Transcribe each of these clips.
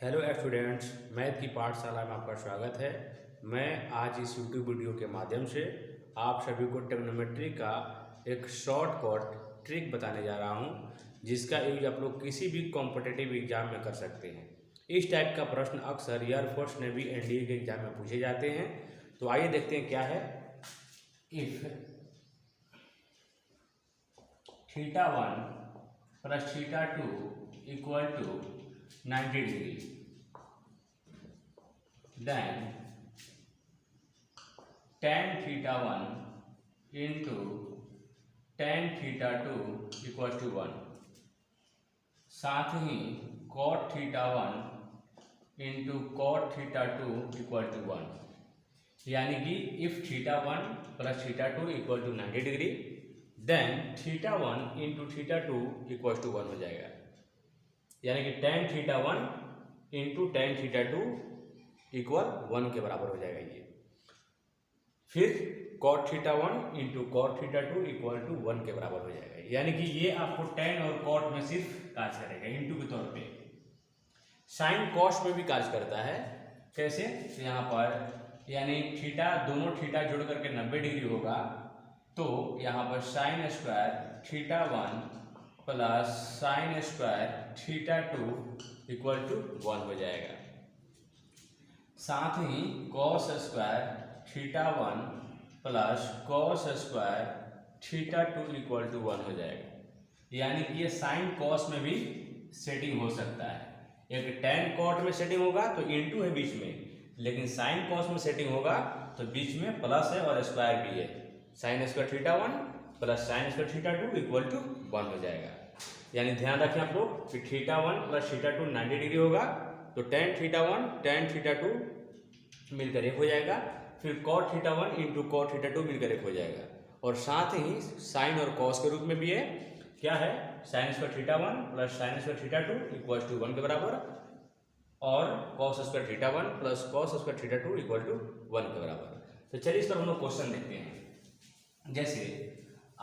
Hello students, math की पाठशाला में आपका स्वागत है। मैं आज इस यूट्यूब वीडियो के माध्यम से आप सभी को ट्रिग्नोमेट्री का एक शॉर्टकट ट्रिक बताने जा रहा हूं, जिसका यूज आप लोग किसी भी कॉम्पिटिटिव एग्जाम में कर सकते हैं। इस टाइप का प्रश्न अक्सर एयरफोर्स, नेवी, एनडीए के एग्जाम में पूछे जाते हैं। तो आइए देखते हैं क्या है। If θ1 plus θ2 equal to 90 degree, then tan θ1 into tan θ2 equal to 1। साथ ही cot θ1 into cot θ2 equal to 1। यानी कि if θ1 plus θ2 equal to 90 degree, then θ1 into θ2 equal to 1 हो जाएगा। यानी कि tan θ1 इंटू tan θ2 इक्वल 1 के बराबर हो जाएगा ये। फिर cot θ1 into cot θ2 equal to 1 के बराबर हो जाएगा। यानी कि ये आपको tan और cot में सिर्फ काज करेगा इंटू के तौर पे। साइन cos में भी काज करता है। कैसे? तो यहाँ पर यानी थीटा, दोनों थीटा जोड़ करके 90 डिग्री होगा, तो यहाँ पर sine square θ1 plus sine square θ2 equal to 1 हो जाएगा। साथ ही cos square θ1 plus cos square θ2 equal to 1 हो जाएगा। यानी कि ये साइन कॉस में भी सेटिंग हो सकता है। एक tan कॉट में सेटिंग होगा तो इंटू है बीच में, लेकिन साइन कॉस में सेटिंग होगा तो बीच में प्लस है और स्क्वायर भी है। Sine square θ1 plus sine square θ2 equal to 1 हो जाएगा। यानी ध्यान रखें आप लोग कि θ1 प्लस θ2 90 डिग्री होगा, तो tan θ1 tan θ2 मिलकर 1 हो जाएगा। फिर cot θ1 इंटू cot θ2 मिलकर 1 हो जाएगा। और साथ ही साइन और कॉस के रूप में भी है। क्या है? Sine square θ1 plus sine square θ2 equal to 1 के बराबर, और cos square θ1 plus cos square θ2 equal to 1 के बराबर। तो चलिए इस पर हम लोग क्वेश्चन देखते हैं। जैसे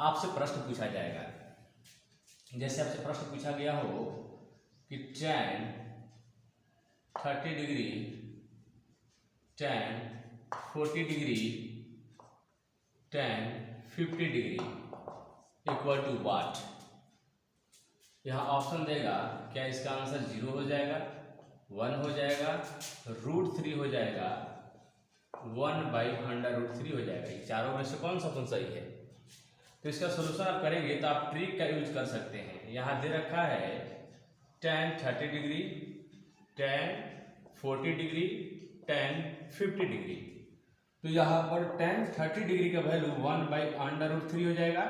आपसे प्रश्न पूछा जाएगा, जैसे आपसे प्रश्न पूछा गया हो कि tan 30 degree, tan 40 degree, tan 50 degree equal to what. यहाँ ऑप्शन देगा, क्या इसका आंसर 0 हो जाएगा, 1 हो जाएगा, √3 हो जाएगा, 1/√3 हो जाएगा। ये चारों में से कौन सा ऑप्शन सही है? तो इसका सोल्यूशन आप करेंगे तो आप ट्रिक का यूज कर सकते हैं। यहाँ दे रखा है tan 30 degree, tan 40 degree, tan 50 degree. तो यहाँ पर tan 30 डिग्री का वैल्यू 1/√3 हो जाएगा,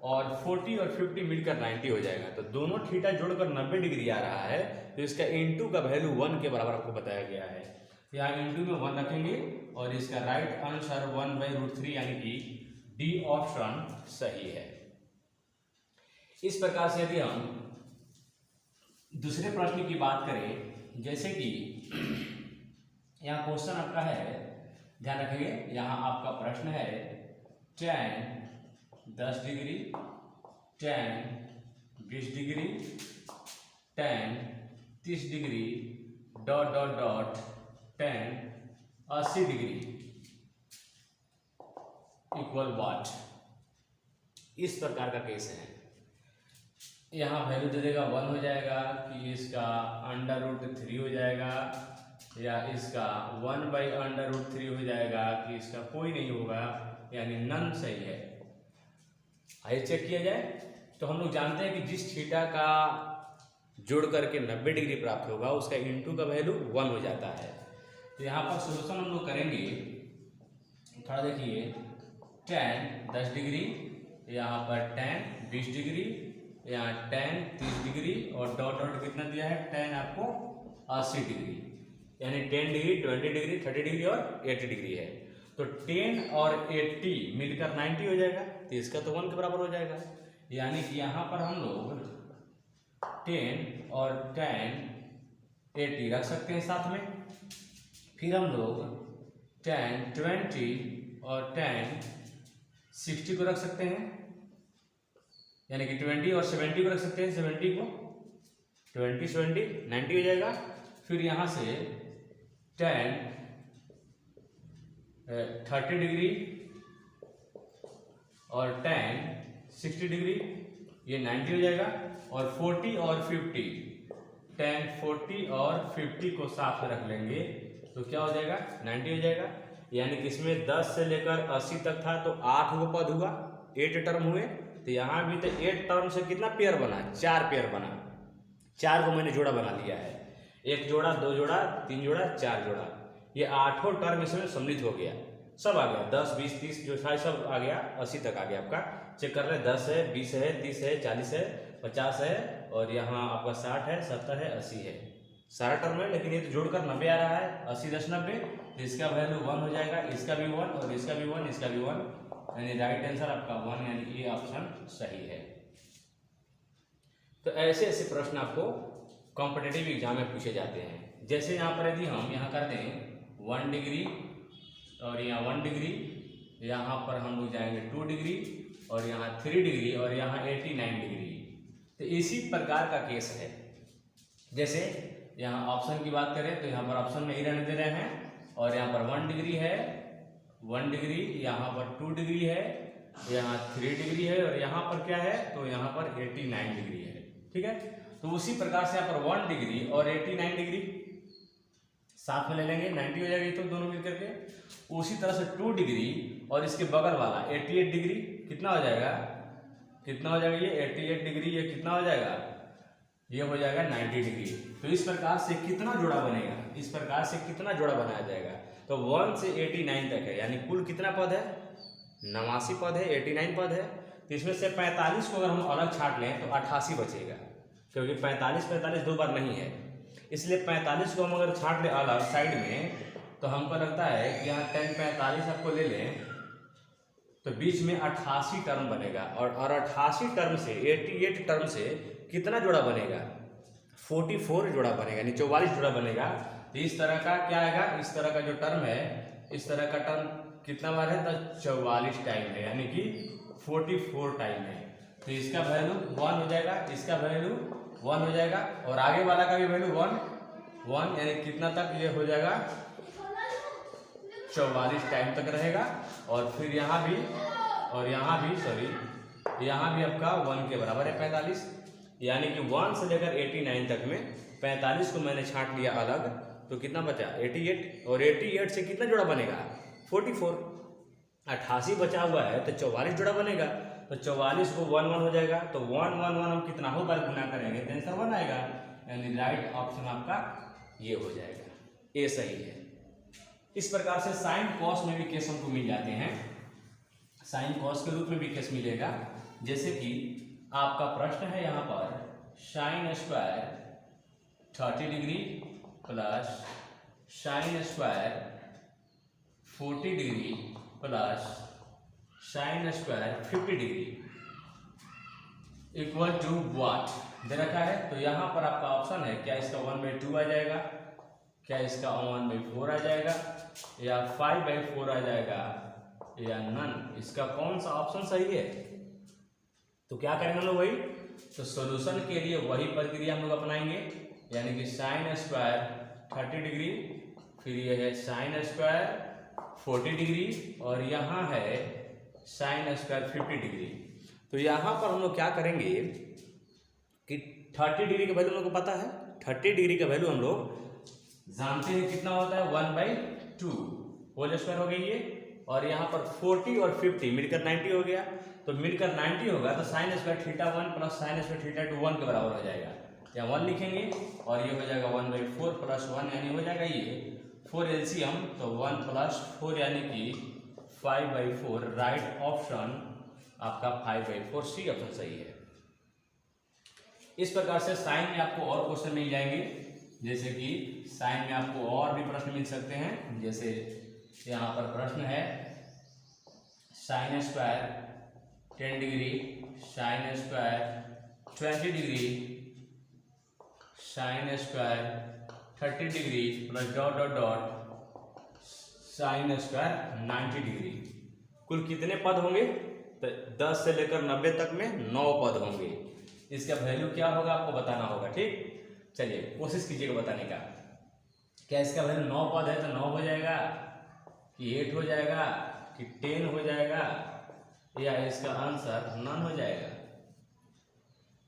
और 40 और 50 मिलकर 90 हो जाएगा। तो दोनों थीटा जोड़कर 90 डिग्री आ रहा है, तो इसका इंटू का वैल्यू 1 के बराबर आपको बताया गया है। यहाँ इंटू में 1 रखेंगे और इसका राइट आंसर 1/√3 यानी कि डी ऑप्शन सही है। इस प्रकार से यदि हम दूसरे प्रश्न की बात करें, जैसे कि यहाँ क्वेश्चन आपका है, ध्यान रखिए, यहाँ आपका प्रश्न है tan 10 degree, tan 20 degree, tan 30 degree dot dot dot tan 80 degree equal what. इस प्रकार का केस है। यहाँ वैल्यू दे देगा 1 हो जाएगा, कि इसका √3 हो जाएगा, या इसका 1/√3 हो जाएगा, कि इसका कोई नहीं होगा, यानी नन सही है। आइए चेक किया जाए। तो हम लोग जानते हैं कि जिस थीटा का जोड़ करके 90 डिग्री प्राप्त होगा, उसका इंटू का वैल्यू 1 हो जाता है। तो यहाँ पर सोल्यूशन हम लोग करेंगे। थोड़ा देखिए, tan 10 डिग्री, यहाँ पर tan 20 डिग्री, यहाँ tan 30 डिग्री, और डॉट डॉट कितना दिया है, tan आपको 80 डिग्री, यानी 10 डिग्री, 20 डिग्री, 30 डिग्री और 80 डिग्री है। तो 10 और 80 मिलकर 90 हो जाएगा, तो इसका तो 1 के बराबर हो जाएगा। यानी कि यहाँ पर हम लोग 10 और tan 80 रख सकते हैं साथ में। फिर हम लोग tan 20 और tan 60 को रख सकते हैं, यानी कि 20 और 70 को रख सकते हैं। 70 को 20 70 90 हो जाएगा। फिर यहाँ से tan 30 डिग्री और tan 60 डिग्री, ये 90 हो जाएगा। और 40 और 50, tan 40 और 50 को साथ में रख लेंगे तो क्या हो जाएगा, 90 हो जाएगा। यानी कि इसमें 10 से लेकर 80 तक था तो 8 गो पद हुआ, 8 टर्म हुए। तो यहाँ भी तो 8 टर्म से कितना पेयर बना, 4 पेयर बना, 4 को मैंने जोड़ा बना लिया है, 1 जोड़ा, 2 जोड़ा, 3 जोड़ा, 4 जोड़ा। ये 8 टर्म इसमें सम्मिलित हो गया, सब आ गया, 10 20 30 जो था सब आ गया, 80 तक आ गया आपका। चेक कर रहे हैं, 10 है, 20 है, 30 है, 40 है, 50 है, और यहाँ आपका 60 है, 70 है, 80 है, सारा टर्म है। लेकिन ये तो जोड़कर 90 आ रहा है, 80 10 90, तो इसका वैल्यू 1 हो जाएगा, इसका भी 1 और इसका भी 1, इसका भी 1, यानी राइट आंसर आपका 1, यानी ये ऑप्शन सही है। तो ऐसे ऐसे प्रश्न आपको कॉम्पिटिटिव एग्जाम में पूछे जाते हैं। जैसे यहाँ पर यदि हम यहाँ कर दें 1 डिग्री और यहाँ 1 डिग्री, यहाँ पर हम लोग जाएंगे 2 डिग्री और यहाँ 3 डिग्री और यहाँ 89 डिग्री। तो इसी प्रकार का केस है। जैसे यहाँ ऑप्शन की बात करें तो यहाँ पर ऑप्शन में ही रहने दे रहे हैं, और यहाँ पर 1 डिग्री है, 1 डिग्री, यहाँ पर 2 डिग्री है, यहाँ 3 डिग्री है, और यहाँ पर क्या है, तो यहाँ पर 89 डिग्री है। ठीक है, तो उसी प्रकार से यहाँ पर 1 डिग्री और 89 डिग्री साथ में ले लेंगे, 90 हो जाएगी तो दोनों मिलकर के। उसी तरह से 2 डिग्री और इसके बगल वाला 88 डिग्री, कितना हो जाएगा, कितना हो जाएगा, ये 88 डिग्री, ये कितना हो जाएगा, ये हो जाएगा 90 डिग्री। तो इस प्रकार से कितना जोड़ा बनेगा, इस प्रकार से कितना जोड़ा बनाया जाएगा, तो 1 से 89 तक है, यानी कुल कितना पद है, 89 पद है, 89 पद है। तो इसमें से 45 को अगर हम अलग छाट लें तो 88 बचेगा, क्योंकि 45 दो बार नहीं है, इसलिए 45 को हम अगर छाट लें अलग साइड में, तो हमको लगता है कि यहाँ 10 45 आपको ले लें तो बीच में 88 टर्म बनेगा, और 88 टर्म से 88 टर्म से कितना जोड़ा बनेगा, 44 जोड़ा बनेगा, यानी 44 जोड़ा बनेगा। तो इस तरह का क्या आएगा, इस तरह का जो टर्म है, इस तरह का टर्म कितना बार है, तो 44 टाइम है, यानी कि 44 टाइम है। तो इसका वैल्यू 1 हो जाएगा, इसका वैल्यू 1 हो जाएगा, और आगे वाला का भी वैल्यू 1 यानी कितना तक ये हो जाएगा, 44 टाइम तक रहेगा। और फिर यहाँ भी और यहाँ भी, सॉरी, यहाँ भी आपका 1 के बराबर है 45, यानी कि 1 से लेकर 89 तक में 45 को मैंने छांट लिया अलग, तो कितना बचा 88, और 88 से कितना जोड़ा बनेगा 44, 88 बचा हुआ है तो 44 जोड़ा बनेगा, तो 44 को 1 1 हो जाएगा, तो 1 1 1 हम कितना हो बार गुना करेंगे तो आंसर 1 आएगा, यानी राइट ऑप्शन आपका ये हो जाएगा, ए सही है। इस प्रकार से साइन कॉस में भी केस हमको मिल जाते हैं, साइन कॉस के रूप में भी केस मिलेगा। जैसे कि आपका प्रश्न है यहाँ पर sine square 30 degree plus sine square 40 degree plus sine square 50 degree equal to what दे रखा है। तो यहाँ पर आपका ऑप्शन है, क्या इसका 1/2 आ जाएगा, क्या इसका 1/4 आ जाएगा, या 5/4 आ जाएगा, या नन। इसका कौन सा ऑप्शन सही है, तो क्या करेंगे हम लोग वही, तो सॉल्यूशन के लिए वही प्रक्रिया हम लोग अपनाएंगे, यानी कि साइन स्क्वायर 30 डिग्री, फिर ये है साइन स्क्वायर 40 डिग्री, और यहाँ है साइन स्क्वायर 50 डिग्री। तो यहाँ पर हम लोग क्या करेंगे कि 30 डिग्री का वैल्यू हम लोग को पता है, 30 डिग्री का वैल्यू हम लोग जानते हैं कितना होता है, 1/2 होल स्क्वायर हो गई ये, और यहाँ पर 40 और 50 मिलकर 90 हो गया, तो मिलकर 90 होगा तो sine square θ1 plus sine square θ2 1 के बराबर हो जाएगा, यहाँ 1 लिखेंगे, और ये हो जाएगा 1/4 प्लस 1, यानी हो जाएगा ये 4 LCM, तो 1 + 4 यानी कि 5/4, राइट ऑप्शन आपका 5/4 सी ऑप्शन सही है। इस प्रकार से साइन में आपको और क्वेश्चन मिल जाएंगे, जैसे कि साइन में आपको और भी प्रश्न मिल सकते हैं। जैसे यहाँ पर प्रश्न है sine square 10 degree, sine square 20 degree, sine square 30 degree plus dot dot dot sine square 90 degree. कुल कितने पद होंगे, तो 10 से लेकर 90 तक में 9 पद होंगे। इसका वैल्यू क्या होगा आपको बताना होगा, ठीक। चलिए कोशिश कीजिएगा बताने का। क्या इसका वैल्यू 9 पद है तो 9 हो जाएगा कि 8 हो जाएगा कि 10 हो जाएगा, या इसका आंसर नन हो जाएगा?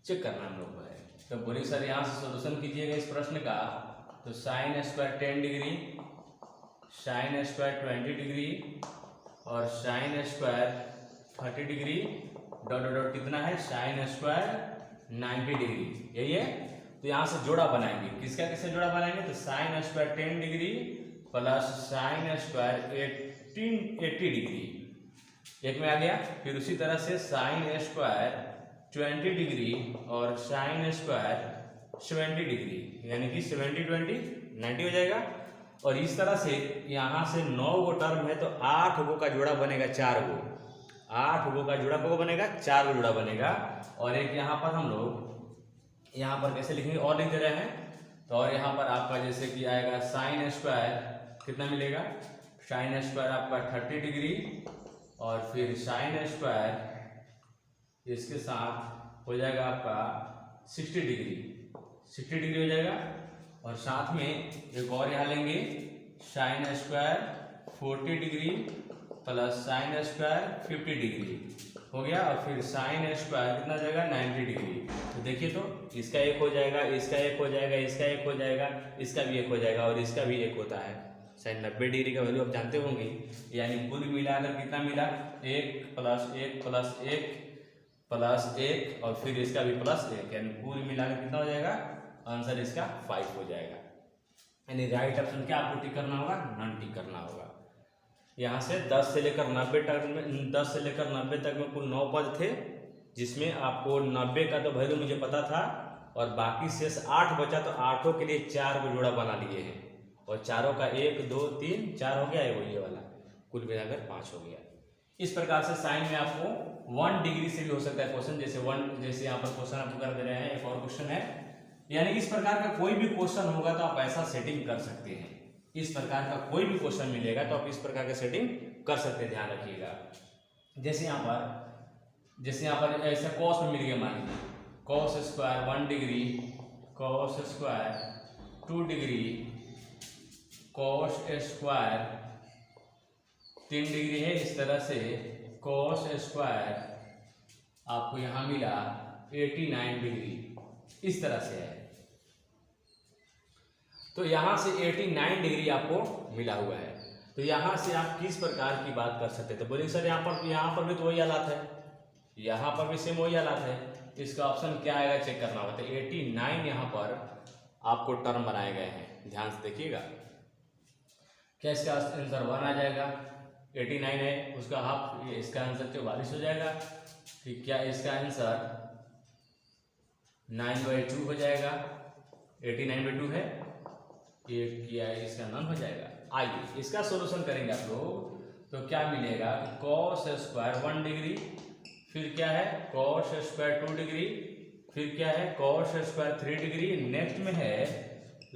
चेक करना हम लोग को है। तो बोलिए सर यहाँ से सोल्यूशन कीजिएगा इस प्रश्न का। तो sine square 10 degree, sine square 20 degree और sine square 30 degree dot dot dot कितना है, साइन स्क्वायर 90 डिग्री, यही है। तो यहाँ से जोड़ा बनाएंगे, किसका किससे जोड़ा बनाएंगे? तो sine square 10 degree plus sine square 80 degree, एक में आ गया। फिर उसी तरह से साइन स्क्वायर 20 डिग्री और साइन स्क्वायर 70 डिग्री, यानी कि 70 20 90 हो जाएगा। और इस तरह से यहाँ से 9 गो टर्म है तो 8 गो का जोड़ा बनेगा, 4 गो, 8 गो का जोड़ा को बनेगा, 4 गो जोड़ा बनेगा। और एक यहाँ पर हम लोग यहाँ पर कैसे लिखेंगे, और लिख दे रहे हैं। तो और यहाँ पर आपका जैसे कि आएगा साइन स्क्वायर कितना मिलेगा, साइन स्क्वायर आपका 30 डिग्री और फिर साइन स्क्वायर इसके साथ हो जाएगा आपका 60 डिग्री, 60 डिग्री हो जाएगा। और साथ में एक और यहाँ लेंगे sign square 40 degree plus sine square 50 degree हो गया। और फिर साइन स्क्वायर कितना जाएगा, 90 डिग्री। तो देखिए तो इसका एक हो जाएगा, इसका एक हो जाएगा, इसका एक हो जाएगा, इसका भी एक हो जाएगा और इसका भी एक होता है। साइन 90 डिग्री का वैल्यू आप जानते होंगे, यानी कुल मिलाकर कितना मिला, 1 प्लस 1 प्लस 1 प्लस 1 और फिर इसका भी प्लस 1, यानी कुल मिलाकर कितना हो जाएगा, आंसर इसका 5 हो जाएगा। यानी राइट ऑप्शन क्या आपको टिक करना होगा, नन टिक करना होगा। यहाँ से 10 से लेकर 90 तक में, 10 से लेकर 90 तक में कुल 9 पद थे, जिसमें आपको 90 का तो वैल्यू मुझे पता था और बाकी शेष 8 बचा। तो 8 के लिए 4 को जोड़ा बना लिए हैं और चारों का 1 2 3 4 हो गया है, वो ये वाला कुल मिलाकर 5 हो गया। इस प्रकार से साइन में आपको 1 डिग्री से भी हो सकता है क्वेश्चन, जैसे यहाँ पर क्वेश्चन आपको कर दे रहे हैं। एक और क्वेश्चन है, यानी इस प्रकार का कोई भी क्वेश्चन होगा तो आप ऐसा सेटिंग कर सकते हैं। इस प्रकार का कोई भी क्वेश्चन मिलेगा तो आप इस प्रकार का सेटिंग कर सकते हैं, ध्यान रखिएगा। जैसे यहाँ पर ऐसा कॉस में मिल गया, मान लीजिए cos square 1 degree, cos square 2 degree, cos square 3 degree है। इस तरह से कॉस स्क्वायर आपको यहाँ मिला 89 डिग्री, इस तरह से है। तो यहाँ से 89 डिग्री आपको मिला हुआ है। तो यहाँ से आप किस प्रकार की बात कर सकते हैं? तो बोलिए सर यहाँ पर भी तो वही हालात है, यहाँ पर भी सेम वही हालात है। इसका ऑप्शन क्या आएगा, चेक करना होगा। तो 89 यहाँ पर आपको टर्म बनाए गए हैं, ध्यान से देखिएगा। क्या इसका आंसर 1 आ जाएगा, 89 है उसका हाफ, इसका आंसर 44 हो जाएगा। फिर क्या इसका आंसर 9/2 हो जाएगा, 89/2 है, ये किया इसका नन हो जाएगा। आइए इसका सॉल्यूशन करेंगे आप लोग। तो क्या मिलेगा, कॉस स्क्वायर 1 डिग्री, फिर क्या है कॉस स्क्वायर 2 डिग्री, फिर क्या है कॉस स्क्वायर 3 डिग्री, नेक्स्ट में है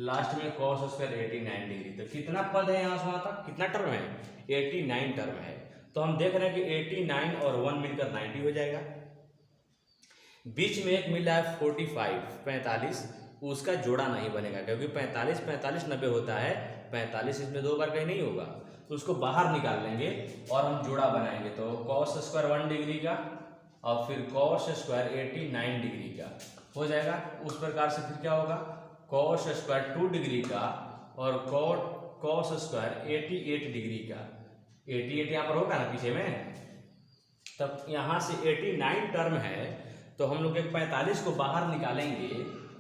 लास्ट में कॉस स्क्वायर 89 डिग्री। तो कितना पद है यहाँ से वहां तक, कितना टर्म है, 89 टर्म है। तो हम देख रहे हैं कि 89 और 1 मिलकर 90 हो जाएगा। बीच में एक मिला है 45, उसका जोड़ा नहीं बनेगा क्योंकि 45 90 होता है, 45 इसमें 2 बार कहीं नहीं होगा, तो उसको बाहर निकाल लेंगे और हम जोड़ा बनाएंगे। तो कॉस स्क्वायर 1 डिग्री का और फिर कॉस स्क्वायर 89 डिग्री का हो जाएगा। उस प्रकार से फिर क्या होगा, कॉस स्क्वायर 2 डिग्री का और कॉस स्क्वायर 88 डिग्री का, 88 यहाँ पर होगा ना पीछे में। तब यहाँ से 89 टर्म है तो हम लोग एक 45 को बाहर निकालेंगे।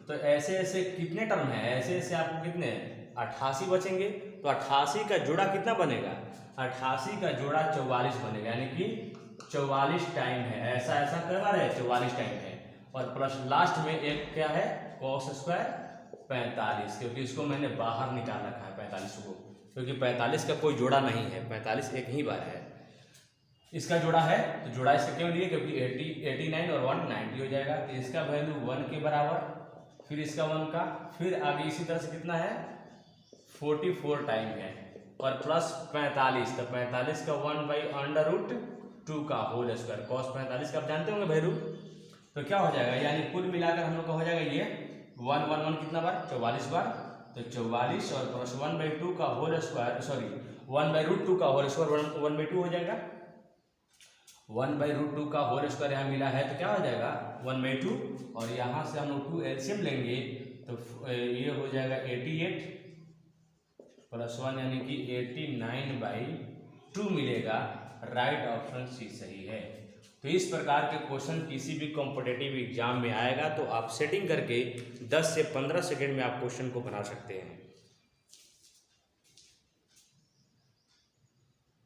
तो ऐसे ऐसे कितने टर्म है, ऐसे ऐसे आपको कितने 88 बचेंगे। तो 88 का जोड़ा कितना बनेगा, 88 का जोड़ा 44 बनेगा, यानी कि 44 टाइम है, ऐसा ऐसा करवा रहे 44 टाइम है। और प्लस लास्ट में एक क्या है कॉस स्क्वायर 45, क्योंकि इसको मैंने बाहर निकाल रखा है 45 को, क्योंकि 45 का कोई जोड़ा नहीं है, 45 एक ही बार है। इसका जोड़ा है तो जोड़ा इसका क्यों लिए, क्योंकि 89 और 1 90 हो जाएगा। तो इसका वैल्यू 1 के बराबर, फिर इसका 1 का, फिर आगे इसी तरह से कितना है 44 टाइम है और प्लस 45। तो 45 का 1/√2 का होल स्क्वायर, कॉस 45 का आप जानते होंगे वैल्यू। तो क्या हो जाएगा, यानी कुल मिलाकर हम लोग का हो जाएगा ये 1 1 1 कितना बार 44 बार तो 44 और प्लस 1/2 का होल स्क्वायर, सॉरी 1/√2 का होल स्क्वायर 1/2 हो जाएगा। 1/√2 का होल स्क्वायर यहाँ मिला है तो क्या हो जाएगा 1/2, और यहाँ से हम लोग 2 एलसीएम लेंगे तो ये हो जाएगा 88 प्लस 1 यानी कि 89/2 मिलेगा। राइट ऑप्शन सी सही है। तो इस प्रकार के क्वेश्चन किसी भी कॉम्पिटिटिव एग्जाम में आएगा तो आप सेटिंग करके 10 से 15 सेकंड में आप क्वेश्चन को बना सकते हैं।